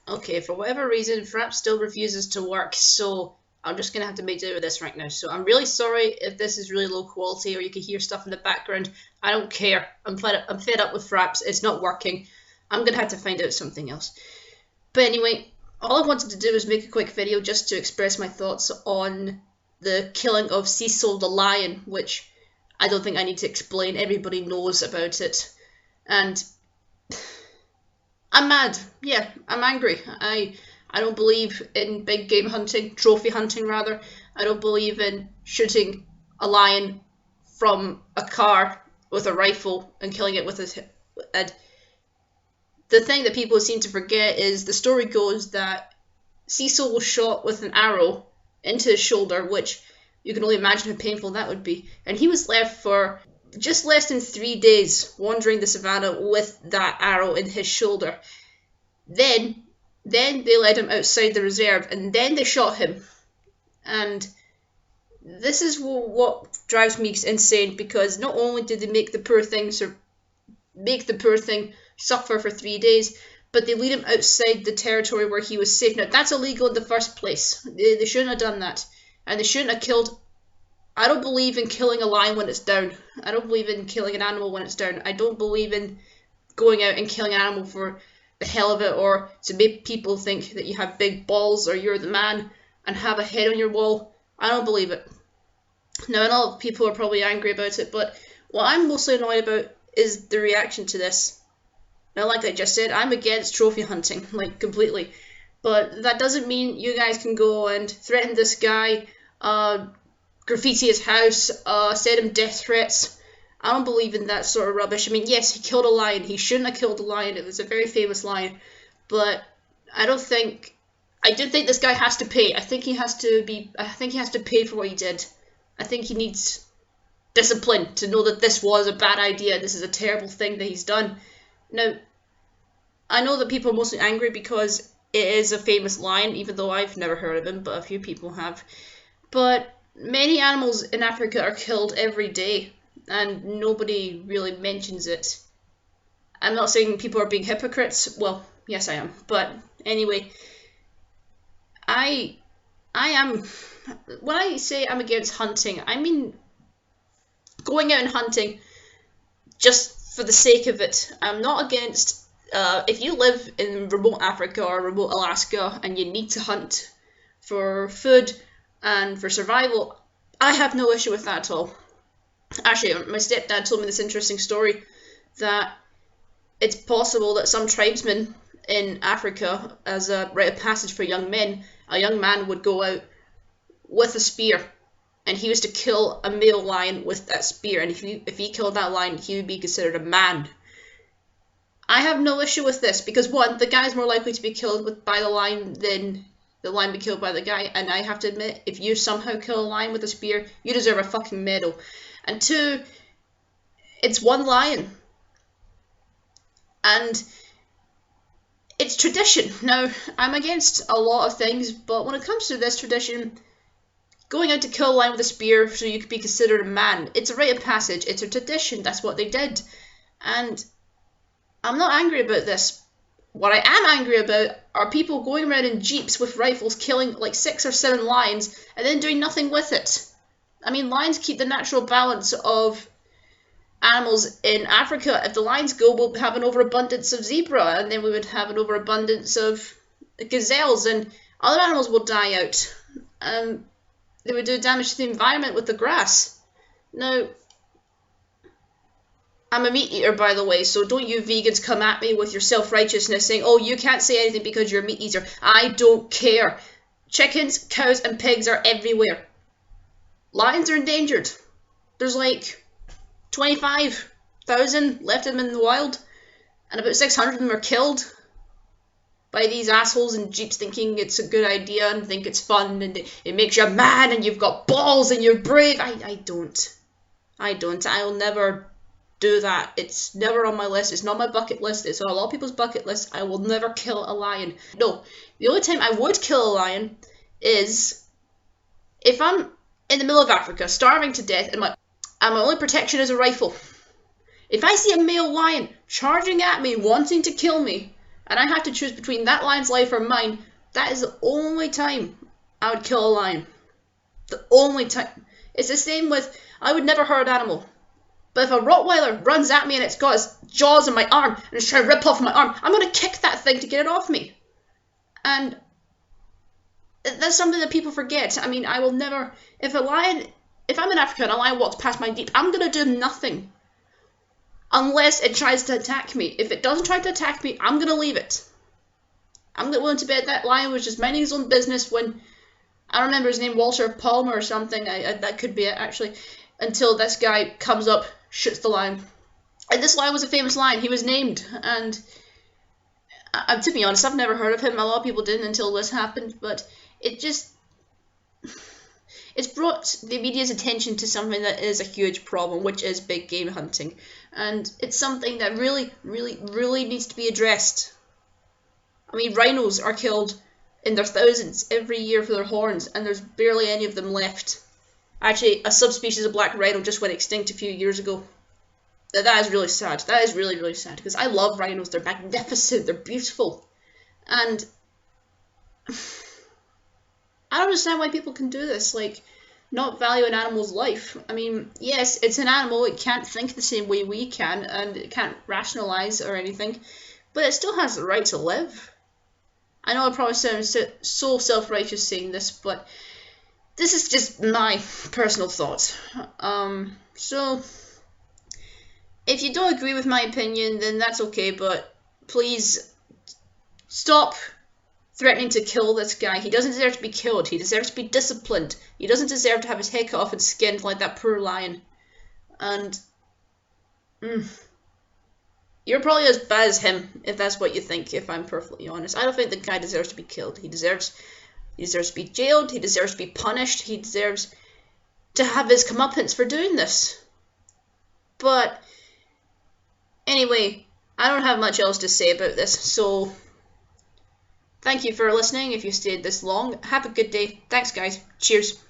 Okay, for whatever reason, Fraps still refuses to work, so I'm just gonna have to make do with this right now. So I'm really sorry if this is really low quality or you can hear stuff in the background. I don't care. I'm fed up with Fraps. It's not working. I'm gonna have to find out something else. But anyway, all I wanted to do was make a quick video just to express my thoughts on the killing of Cecil the Lion, which I don't think I need to explain. Everybody knows about it. And I'm mad. Yeah, I'm angry. I don't believe in big game hunting, trophy hunting rather. I don't believe in shooting a lion from a car with a rifle and killing it with a head. The thing that people seem to forget is the story goes that Cecil was shot with an arrow into his shoulder, which you can only imagine how painful that would be. And he was left for just less than 3 days wandering the savannah with that arrow in his shoulder. Then they led him outside the reserve, and then they shot him. And this is what drives me insane, because not only did they make the poor thing suffer for 3 days, but they lead him outside the territory where he was safe. Now that's illegal in the first place. They shouldn't have done that, and they shouldn't have killed. I don't believe in killing a lion when it's down. I don't believe in killing an animal when it's down. I don't believe in going out and killing an animal for the hell of it, or to make people think that you have big balls or you're the man and have a head on your wall. I don't believe it. Now, I know people are probably angry about it, but what I'm mostly annoyed about is the reaction to this. Now, like I just said, I'm against trophy hunting, like, completely. But that doesn't mean you guys can go and threaten this guy, graffiti his house, send him death threats. I don't believe in that sort of rubbish. I mean, yes, he killed a lion. He shouldn't have killed a lion. It was a very famous lion. But I do think this guy has to pay. I think he has to pay for what he did. I think he needs discipline to know that this was a bad idea. This is a terrible thing that he's done. Now, I know that people are mostly angry because it is a famous lion, even though I've never heard of him, but a few people have. But many animals in Africa are killed every day, and nobody really mentions it. I'm not saying people are being hypocrites. Well, yes, I am. But anyway, I am. When I say I'm against hunting, I mean going out and hunting just for the sake of it. I'm not against. If you live in remote Africa or remote Alaska and you need to hunt for food and for survival, I have no issue with that at all. Actually, my stepdad told me this interesting story that it's possible that some tribesmen in Africa, as a rite of passage for young men, a young man would go out with a spear, and he was to kill a male lion with that spear, and if he killed that lion, he would be considered a man. I have no issue with this, because one, the guy's more likely to be killed by the lion than the lion be killed by the guy, and I have to admit, if you somehow kill a lion with a spear, you deserve a fucking medal. And two, it's one lion. And it's tradition. Now, I'm against a lot of things, but when it comes to this tradition, going out to kill a lion with a spear so you could be considered a man, it's a rite of passage, it's a tradition, that's what they did. And I'm not angry about this. What I am angry about are people going around in jeeps with rifles killing like 6 or 7 lions and then doing nothing with it. I mean, lions keep the natural balance of animals in Africa. If the lions go, we'll have an overabundance of zebra, and then we would have an overabundance of gazelles, and other animals will die out. They would do damage to the environment with the grass. Now, I'm a meat eater, by the way, so don't you vegans come at me with your self-righteousness saying, oh, you can't say anything because you're a meat eater. I don't care. Chickens, cows, and pigs are everywhere. Lions are endangered. There's like 25,000 left of them in the wild, and about 600 of them are killed by these assholes in jeeps thinking it's a good idea and think it's fun and it makes you a man and you've got balls and you're brave. I don't. I'll never do that. It's never on my list. It's not my bucket list. It's on a lot of people's bucket list. I will never kill a lion. No, the only time I would kill a lion is if I'm in the middle of Africa, starving to death, and my only protection is a rifle. If I see a male lion charging at me, wanting to kill me, and I have to choose between that lion's life or mine, that is the only time I would kill a lion. The only time. It's the same with, I would never hurt an animal. But if a Rottweiler runs at me and it's got its jaws in my arm and it's trying to rip off my arm, I'm going to kick that thing to get it off me. And that's something that people forget. I mean, I will never, if I'm in Africa and a lion walks past my jeep, I'm going to do nothing. Unless it tries to attack me. If it doesn't try to attack me, I'm going to leave it. I'm willing to bet that lion was just minding his own business when, I don't remember his name, Walter Palmer or something, that could be it actually, until this guy comes up, shoots the lion. And this lion was a famous lion, he was named, and to be honest, I've never heard of him, a lot of people didn't until this happened, but it's brought the media's attention to something that is a huge problem, which is big game hunting. And it's something that really, really, really needs to be addressed. I mean, rhinos are killed in their thousands every year for their horns, and there's barely any of them left. Actually, a subspecies of black rhino just went extinct a few years ago. That is really sad. That is really, really sad, because I love rhinos. They're magnificent. They're beautiful. And I don't understand why people can do this, like, not value an animal's life. I mean, yes, it's an animal, it can't think the same way we can, and it can't rationalize or anything, but it still has the right to live. I know it probably sounds so self-righteous saying this, but this is just my personal thoughts. So, if you don't agree with my opinion, then that's okay, but please stop threatening to kill this guy. He doesn't deserve to be killed. He deserves to be disciplined. He doesn't deserve to have his head cut off and skinned like that poor lion. And you're probably as bad as him, if that's what you think, if I'm perfectly honest. I don't think the guy deserves to be killed. He deserves to be jailed. He deserves to be punished. He deserves to have his comeuppance for doing this. But anyway, I don't have much else to say about this, so thank you for listening if you stayed this long. Have a good day. Thanks, guys. Cheers.